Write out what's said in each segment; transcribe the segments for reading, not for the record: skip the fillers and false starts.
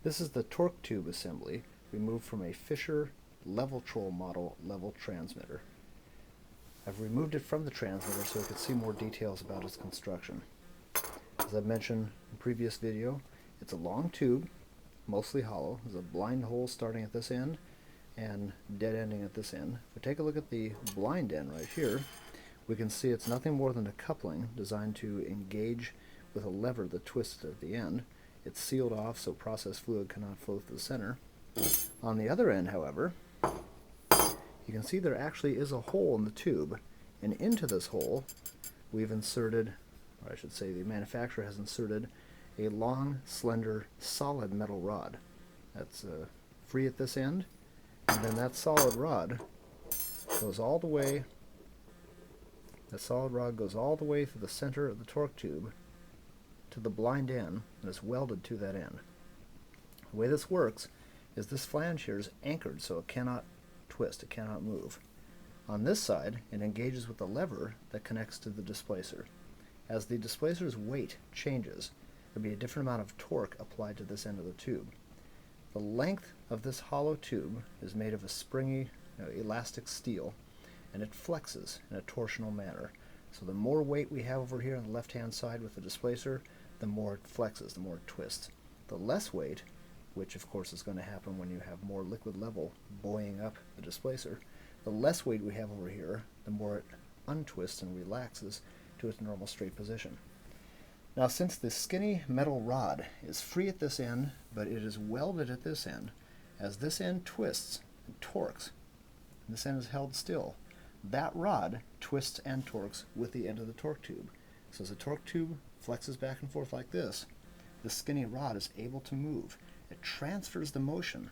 This is the torque tube assembly removed from a Fisher LevelTrol model level transmitter. I've removed it from the transmitter so I could see more details about its construction. As I mentioned in a previous video, it's a long tube, mostly hollow. There's a blind hole starting at this end and dead ending at this end. If we take a look at the blind end right here, we can see it's nothing more than a coupling designed to engage with a lever that twists at the end. It's sealed off so process fluid cannot flow through the center. On the other end, however, you can see there actually is a hole in the tube, and into this hole we've inserted, or I should say the manufacturer has inserted, a long, slender, solid metal rod. That's free at this end, and then that solid rod goes all the way, through the center of the torque tube to the blind end, and is welded to that end. The way this works is this flange here is anchored so it cannot twist, it cannot move. On this side, it engages with the lever that connects to the displacer. As the displacer's weight changes, there will be a different amount of torque applied to this end of the tube. The length of this hollow tube is made of a springy, elastic steel, and it flexes in a torsional manner. So the more weight we have over here on the left-hand side with the displacer, the more it flexes, the more it twists. The less weight, which of course is going to happen when you have more liquid level buoying up the displacer, the less weight we have over here, the more it untwists and relaxes to its normal straight position. Now, since the skinny metal rod is free at this end, but it is welded at this end, as this end twists and torques, and this end is held still, that rod twists and torques with the end of the torque tube. So as the torque tube flexes back and forth like this, the skinny rod is able to move. It transfers the motion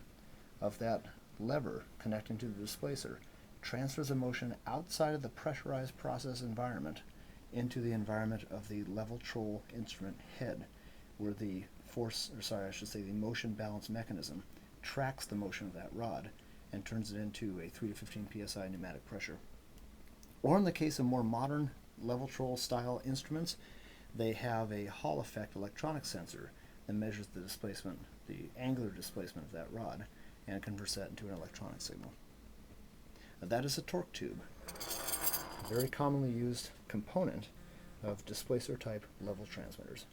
of that lever connecting to the displacer, transfers the motion outside of the pressurized process environment into the environment of the LevelTrol instrument head, where the the motion balance mechanism tracks the motion of that rod and turns it into a 3 to 15 psi pneumatic pressure. Or in the case of more modern LevelTrol style instruments, they have a Hall effect electronic sensor that measures the displacement, the angular displacement of that rod, and converts that into an electronic signal. Now, that is a torque tube, a very commonly used component of displacer type level transmitters.